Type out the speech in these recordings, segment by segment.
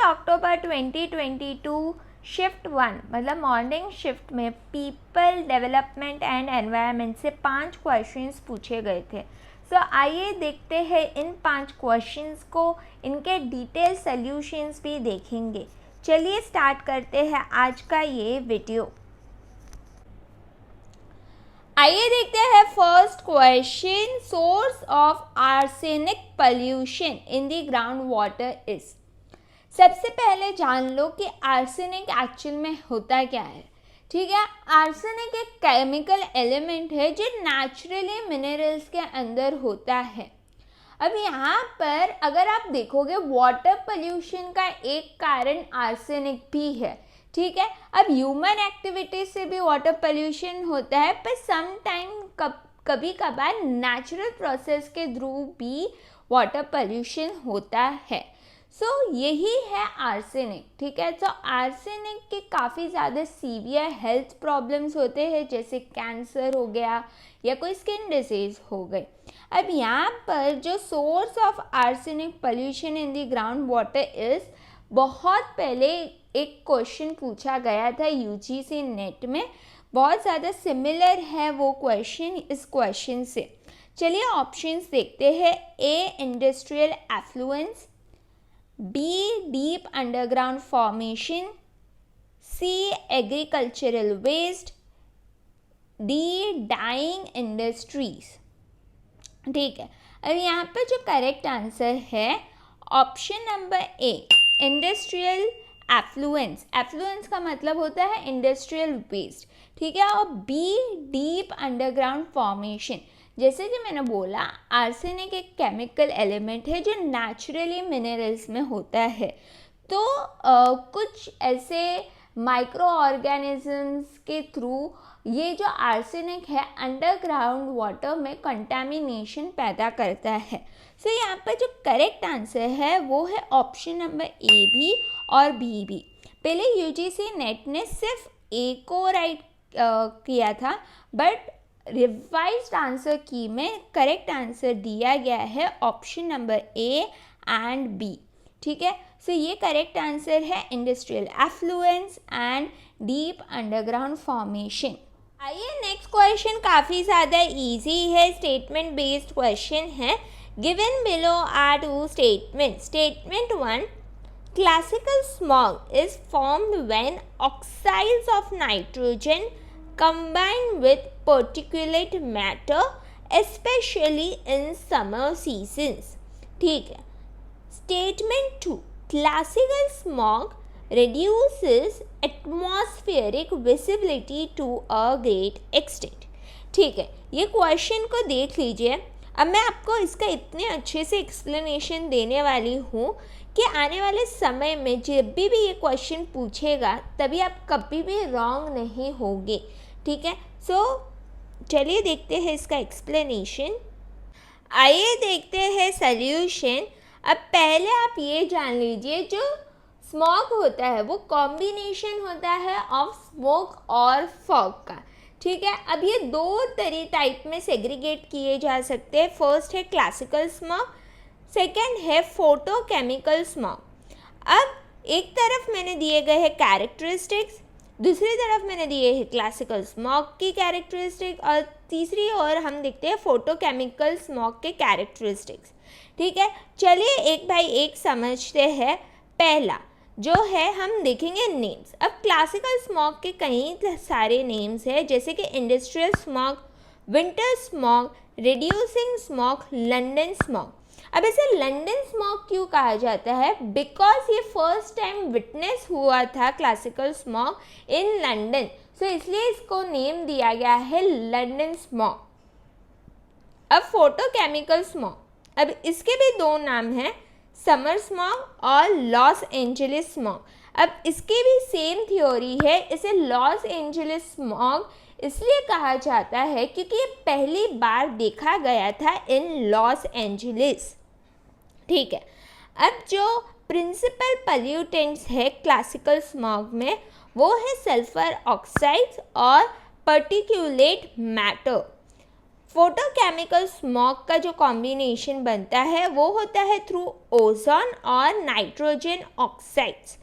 अक्टूबर 2022 shift 1 मतलब morning shift में people development and environment से 5 क्वेश्चंस पूछे गए थे। आइए देखते हैं इन 5 क्वेश्चंस को, इनके डिटेल सॉल्यूशंस भी देखेंगे। चलिए स्टार्ट करते हैं आज का ये वीडियो। आइए देखते हैं first question, source of arsenic pollution in the ground water is. सबसे पहले जान लो कि आर्सेनिक एक्चुअल में होता क्या है। ठीक है, आर्सेनिक एक केमिकल एलिमेंट है जो नेचुरली मिनरल्स के अंदर होता है। अब यहाँ पर अगर आप देखोगे वाटर पोल्यूशन का एक कारण आर्सेनिक भी है। ठीक है, अब ह्यूमन एक्टिविटी से भी वाटर पोल्यूशन होता है, पर सम टाइम कभी कभार नेचुरल प्रोसेस के थ्रू भी वाटर पोल्यूशन होता है। यही है आर्सेनिक। ठीक है, आर्सेनिक के काफ़ी ज़्यादा सीवियर हेल्थ प्रॉब्लम्स होते हैं, जैसे कैंसर हो गया या कोई स्किन डिजीज हो गई। अब यहाँ पर जो source of arsenic pollution in the ground water is, बहुत पहले एक क्वेश्चन पूछा गया था यूजीसी नेट में, बहुत ज़्यादा सिमिलर है वो क्वेश्चन इस क्वेश्चन से। चलिए ऑप्शंस देखते हैं। A, industrial effluence, B, deep underground formation, C, agricultural waste, D, dying industries। ठीक है, अब यहाँ पर जो करेक्ट आंसर है ऑप्शन नंबर ए, इंडस्ट्रियल एफ्लुएंस। एफ्लुएंस का मतलब होता है इंडस्ट्रियल वेस्ट। ठीक है, और बी, डीप अंडरग्राउंड फॉर्मेशन। जैसे कि मैंने बोला, आर्सेनिक एक केमिकल एलिमेंट है जो नेचुरली मिनरल्स में होता है। तो कुछ ऐसे माइक्रो ऑर्गेनिजम्स के थ्रू ये जो आर्सेनिक है अंडरग्राउंड वाटर में कंटामिनेशन पैदा करता है। यहाँ पर जो करेक्ट आंसर है वो है ऑप्शन नंबर ए भी और बी भी। पहले यूजीसी नेट ने सिर्फ ए को राइट किया था, बट रिवाइज्ड आंसर की में करेक्ट आंसर दिया गया है option number A and B. ठीक है, ये करेक्ट आंसर है industrial effluents and deep underground formation. आइए नेक्स्ट क्वेश्चन काफ़ी ज़्यादा इजी है, स्टेटमेंट बेस्ड क्वेश्चन है। Given below are 2 statement. Statement 1, classical smog is formed when oxides of nitrogen combine with particulate matter, especially in summer seasons। ठीक है, statement 2, classical smog reduces atmospheric visibility to a great extent। ठीक है, ये question को देख लीजिए। अब मैं आपको इसका इतने अच्छे से एक्सप्लेनेशन देने वाली हूँ कि आने वाले समय में जब भी ये क्वेश्चन पूछेगा तभी आप कभी भी रॉन्ग नहीं होगे। ठीक है, चलिए देखते हैं इसका एक्सप्लेनेशन। आइए देखते हैं सल्यूशन। अब पहले आप ये जान लीजिए, जो स्मॉग होता है वो कॉम्बिनेशन होता है ऑफ स्मोक और फॉग का। ठीक है, अब ये दो टाइप में सेग्रीगेट किए जा सकते हैं। फर्स्ट है क्लासिकल स्मॉग, सेकेंड है फोटोकेमिकल स्मॉग। अब एक तरफ मैंने दिए गए हैं कैरेक्टरिस्टिक्स, दूसरी तरफ मैंने दिए हैं क्लासिकल स्मॉग की कैरेक्टरिस्टिक, और तीसरी ओर हम देखते हैं फोटोकेमिकल स्मॉग के कैरेक्टरिस्टिक्स। ठीक है, चलिए एक बाय एक समझते हैं। पहला जो है हम देखेंगे नेम्स। अब क्लासिकल स्मॉग के कई सारे नेम्स हैं, जैसे कि industrial smog, winter smog, reducing smog, London smog. अब इसे लंदन स्मॉग क्यों कहा जाता है? बिकॉज ये फर्स्ट टाइम विटनेस हुआ था क्लासिकल स्मॉग इन लंदन, इसलिए इसको नेम दिया गया है लंदन स्मॉग। अब फोटोकेमिकल स्मॉग, अब इसके भी दो नाम हैं, समर स्मॉग और लॉस एंजलिस स्मॉग। अब इसकी भी सेम थ्योरी है। इसे लॉस एंजलिस स्मॉग इसलिए कहा जाता है क्योंकि ये पहली बार देखा गया था इन लॉस एंजलिस। ठीक है, अब जो प्रिंसिपल पॉल्यूटेंट्स है क्लासिकल स्मॉग में वो है सल्फर ऑक्साइड्स और पर्टिकुलेट मैटर। फोटोकेमिकल स्मॉग का जो कॉम्बिनेशन बनता है वो होता है थ्रू ओजोन और नाइट्रोजन ऑक्साइड्स।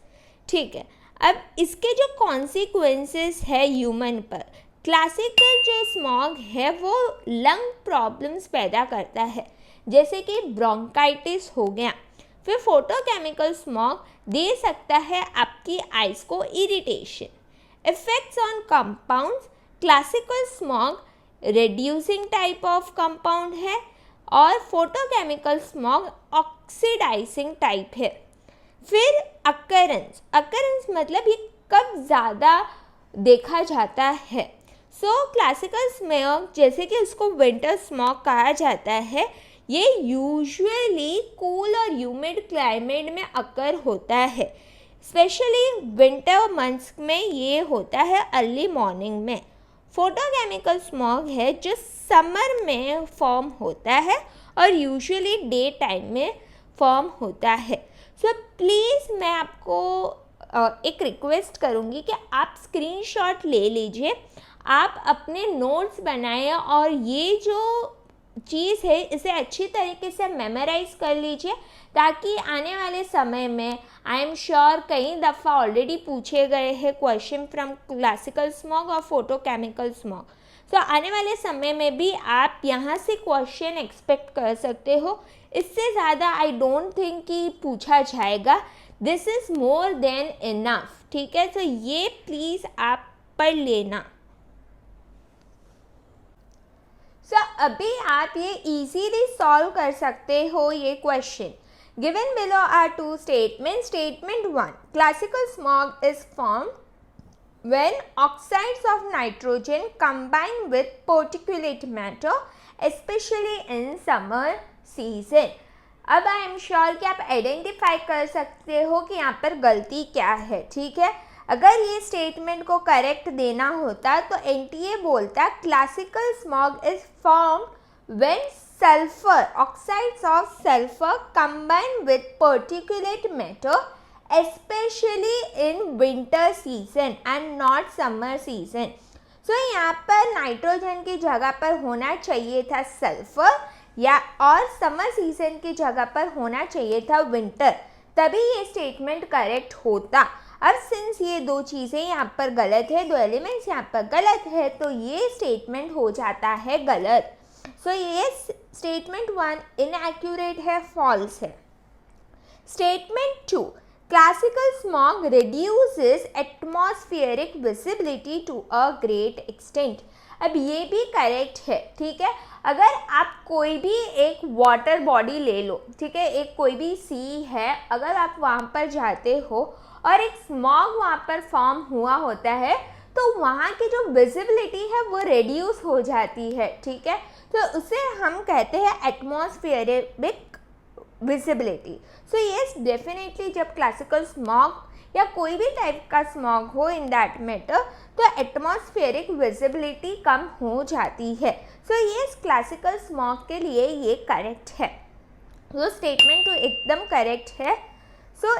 ठीक है, अब इसके जो कॉन्सिक्वेंसेस है ह्यूमन पर, क्लासिकल जो स्मॉग है वो लंग प्रॉब्लम्स पैदा करता है, जैसे कि ब्रोंकाइटिस हो गया। फिर फोटोकेमिकल स्मॉग दे सकता है आपकी आइज़ को irritation. Effects on compounds, classical smog reducing type of compound है और फोटोकेमिकल स्मॉग ऑक्सीडाइजिंग टाइप है। फिर अकरेंस मतलब ये कब ज़्यादा देखा जाता है। क्लासिकल स्मॉग, जैसे कि उसको विंटर स्मॉग कहा जाता है, ये यूजुअली कूल और ह्यूमिड क्लाइमेट में अकर होता है। स्पेशली विंटर मंथ्स में ये होता है अर्ली मॉर्निंग में। फोटोकेमिकल स्मॉग है जो समर में फॉर्म होता है और यूजुअली डे टाइम में फॉर्म होता है। प्लीज़ मैं आपको एक रिक्वेस्ट करूँगी कि आप स्क्रीनशॉट ले लीजिए, आप अपने नोट्स बनाएं और ये जो चीज़ है इसे अच्छी तरीके से मेमोराइज कर लीजिए, ताकि आने वाले समय में आई एम श्योर कई दफ़ा ऑलरेडी पूछे गए हैं क्वेश्चन फ्रॉम क्लासिकल स्मॉग और फोटोकेमिकल स्मॉग। आने वाले समय में भी आप यहाँ से क्वेश्चन एक्सपेक्ट कर सकते हो। इससे ज़्यादा आई डोंट थिंक कि पूछा जाएगा। This is more than enough. ठीक है, ये प्लीज़ आप पढ़ लेना। अभी आप ये इजीली सॉल्व कर सकते हो ये question. Given below are two statement. Statement 1, classical smog is form when oxides of nitrogen combine with particulate matter, especially in summer season। अब आई एम श्योर कि आप आइडेंटिफाई कर सकते हो कि यहाँ पर गलती क्या है। ठीक है, अगर ये स्टेटमेंट को करेक्ट देना होता तो एनटीए बोलता classical smog is form when sulphur, oxides of sulphur combine with particulate matter especially in winter season and not summer season। यहाँ पर नाइट्रोजन की जगह पर होना चाहिए था सल्फर या और समर सीजन की जगह पर होना चाहिए था विंटर, तभी ये स्टेटमेंट करेक्ट होता। अब सिंस ये दो चीज़ें यहाँ पर गलत है, दो एलिमेंट्स यहाँ पर गलत है, तो ये स्टेटमेंट हो जाता है गलत। ये स्टेटमेंट 1 इनएक्यूरेट है, फॉल्स है। Statement 2, classical smog reduces atmospheric visibility to a great extent। अब ये भी करेक्ट है। ठीक है, अगर आप कोई भी एक वाटर बॉडी ले लो, ठीक है, एक कोई भी सी है, अगर आप वहाँ पर जाते हो और एक स्मॉग वहाँ पर फॉर्म हुआ होता है तो वहाँ की जो विजिबिलिटी है वो रेड्यूस हो जाती है। ठीक है, तो उसे हम कहते हैं एटमॉस्फेरिक विजिबिलिटी। येस डेफिनेटली जब क्लासिकल स्मॉग या कोई भी टाइप का स्मॉग हो इन दैट मैटर तो एटमॉस्फेरिक विजिबिलिटी कम हो जाती है। येस क्लासिकल स्मॉग के लिए ये करेक्ट है। स्टेटमेंट 2 एकदम करेक्ट है।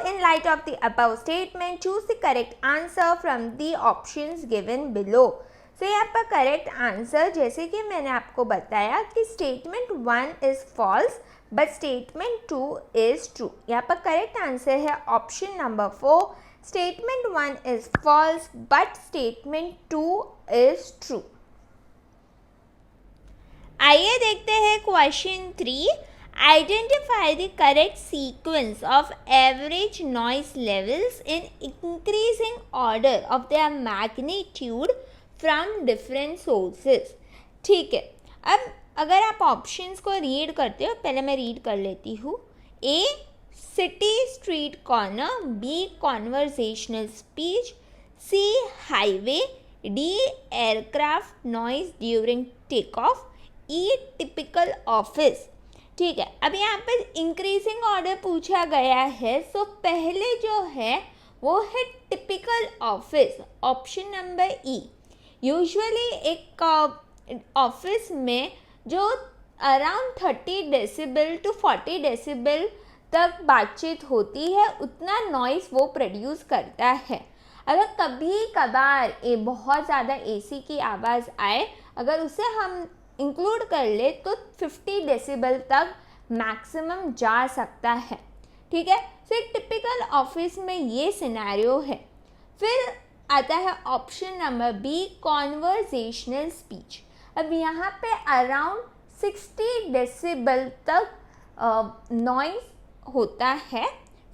In light of the above statement choose the correct answer from the options given below. यहाँ पर करेक्ट आंसर, जैसे कि मैंने आपको बताया कि statement 1 is false but statement 2 is true. यहाँ पर करेक्ट आंसर है option number 4, statement 1 is false but statement 2 is true. आइए देखते हैं question 3। Identify the correct sequence of average noise levels in increasing order of their magnitude from different sources. ठीक है, अब अगर आप ऑप्शंस को रीड करते हो, पहले मैं रीड कर लेती हूँ। A city street corner, B conversational speech, C highway, D aircraft noise during take off, E typical office. ठीक है, अब यहाँ पर इंक्रीजिंग ऑर्डर पूछा गया है, पहले जो है वो है टिपिकल ऑफिस, ऑप्शन नंबर ई। यूजुअली एक ऑफिस में जो अराउंड 30 डेसिबल टू 40 डेसिबल तक बातचीत होती है, उतना नॉइस वो प्रोड्यूस करता है। अगर कभी कभार बहुत ज़्यादा एसी की आवाज़ आए, अगर उसे हम इंक्लूड कर ले तो 50 डेसिबल तक मैक्सिमम जा सकता है। ठीक है, सो एक टिपिकल ऑफिस में ये सिनेरियो है। फिर आता है option number B, conversational speech. अब यहाँ पे अराउंड 60 डेसिबल तक नॉइज होता है।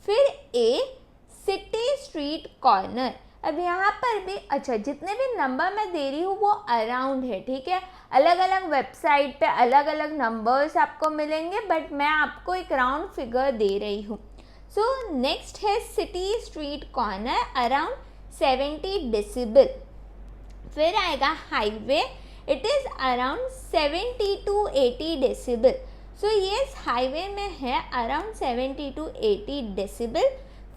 फिर ए, सिटी स्ट्रीट कॉर्नर। अब यहाँ पर भी अच्छा, जितने भी नंबर मैं दे रही हूँ वो अराउंड है, ठीक है। अलग अलग वेबसाइट पे अलग अलग नंबर्स आपको मिलेंगे, बट मैं आपको एक राउंड फिगर दे रही हूँ। सो नेक्स्ट है city street corner, around 70 decibel. फिर आएगा highway, it is around 70 to 80 decibel. So ये हाईवे में है अराउंड 70 to 80 डेसिबल।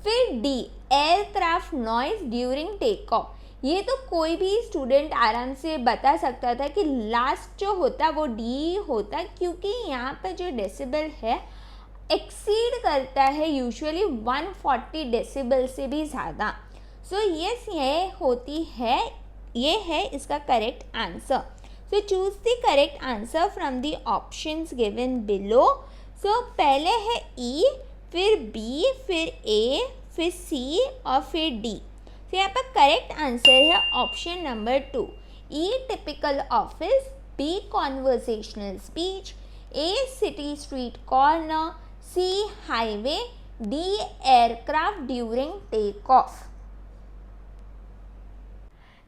फिर D, aircraft noise during take off. ये तो कोई भी स्टूडेंट आराम से बता सकता था कि लास्ट जो होता वो डी होता, क्योंकि यहाँ पर जो डेसिबल है एक्सीड करता है यूजुअली 140 डेसिबल से भी ज़्यादा। सो यस, ये है इसका correct answer. So choose the correct answer from the options given below. So पहले है ई, फिर बी, फिर ए, फिर सी और फिर डी। तो यहाँ पर करेक्ट आंसर है option number 2, E typical office, B conversational speech, A city street corner, C highway, D aircraft during take off.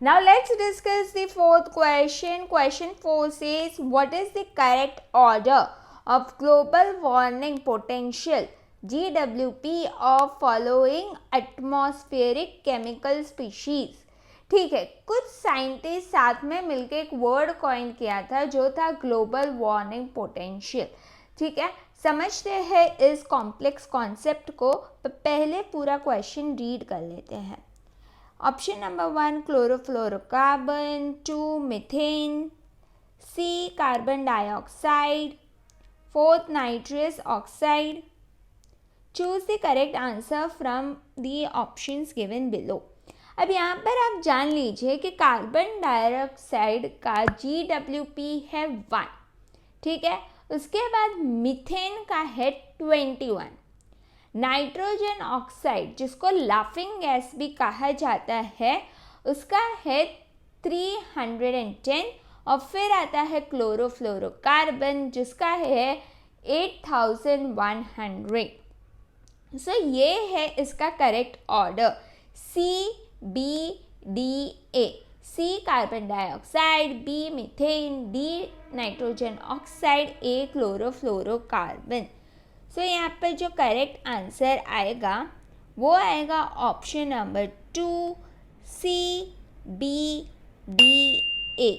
Now let's discuss the fourth question. Question 4 says, what is the correct order of global warming potential GWP of following atmospheric chemical species? ठीक है, कुछ scientist साथ में मिलकर एक word coin किया था जो था ग्लोबल वार्मिंग पोटेंशियल। ठीक है, समझते हैं इस कॉम्प्लेक्स कॉन्सेप्ट को। पहले पूरा क्वेश्चन रीड कर लेते हैं। Option number 1 chlorofluorocarbon, 2 methane, C carbon dioxide, 4th nitrous oxide. Choose the correct answer from the options given below. अब यहाँ पर आप जान लीजिए कि कार्बन डाइऑक्साइड का GWP है 1, ठीक है। उसके बाद मीथेन का है 21, नाइट्रोजन ऑक्साइड जिसको लाफिंग गैस भी कहा जाता है उसका है 310, और फिर आता है क्लोरोफ्लोरोकार्बन जिसका है 8100। सो ये है इसका correct order, C B D A. C carbon dioxide, B methane, D nitrogen oxide, A chlorofluorocarbon. So यहाँ पर जो करेक्ट आंसर आएगा वो आएगा option number 2, C B D A.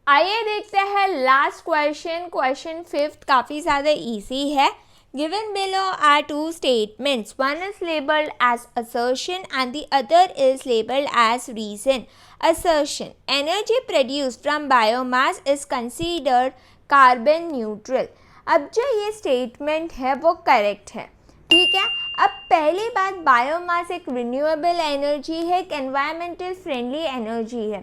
आइए देखते हैं लास्ट क्वेश्चन, क्वेश्चन 5 काफ़ी ज़्यादा इजी है। Given below are two statements. One is labeled as assertion and the other is labeled as reason. Assertion: energy produced from biomass is considered carbon neutral. अब जो ये statement है वो correct है, ठीक है। अब पहली बात, बायोमास एक रिन्यूएबल एनर्जी है, एक एनवायरमेंटल फ्रेंडली एनर्जी है।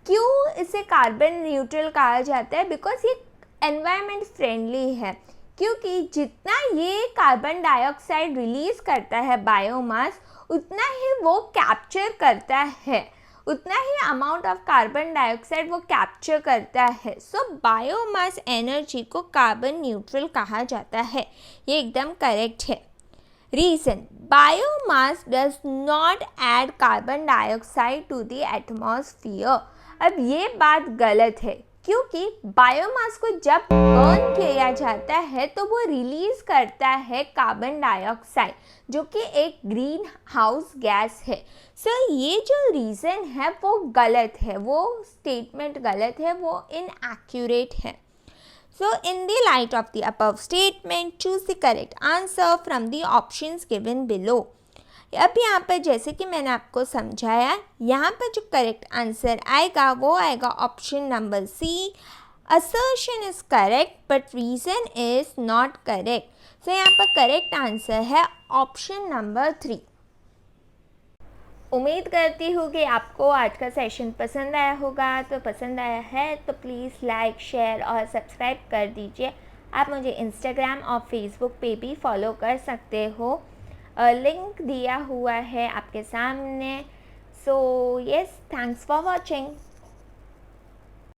क्यों इसे कार्बन न्यूट्रल कहा जाता है? बिकॉज ये एनवायरमेंट फ्रेंडली है, क्योंकि जितना ये कार्बन डाइऑक्साइड रिलीज करता है बायोमास, उतना ही वो कैप्चर करता है, उतना ही अमाउंट ऑफ कार्बन डाइऑक्साइड वो कैप्चर करता है। सो बायोमास एनर्जी को कार्बन न्यूट्रल कहा जाता है, ये एकदम करेक्ट है। Reason: biomass does not add carbon dioxide to the atmosphere. अब ये बात गलत है, क्योंकि बायोमास को जब बर्न किया जाता है तो वो रिलीज करता है कार्बन डाइऑक्साइड, जो कि एक ग्रीन हाउस गैस है। सो ये जो रीज़न है वो गलत है, वो स्टेटमेंट गलत है, वो इनएक्यूरेट है। So in the light of the above statement choose the correct answer from the options given below. अब यहाँ पर जैसे कि मैंने आपको समझाया, यहाँ पर जो करेक्ट आंसर आएगा वो आएगा option number C, assertion is correct but reason is not correct. So यहाँ पर करेक्ट आंसर है ऑप्शन नंबर 3। उम्मीद करती हूँ कि आपको आज का सेशन पसंद आया होगा। तो पसंद आया है तो प्लीज़ लाइक, शेयर और सब्सक्राइब कर दीजिए। आप मुझे इंस्टाग्राम और फेसबुक पे भी फॉलो कर सकते हो, लिंक दिया हुआ है आपके सामने। So yes, thanks for watching.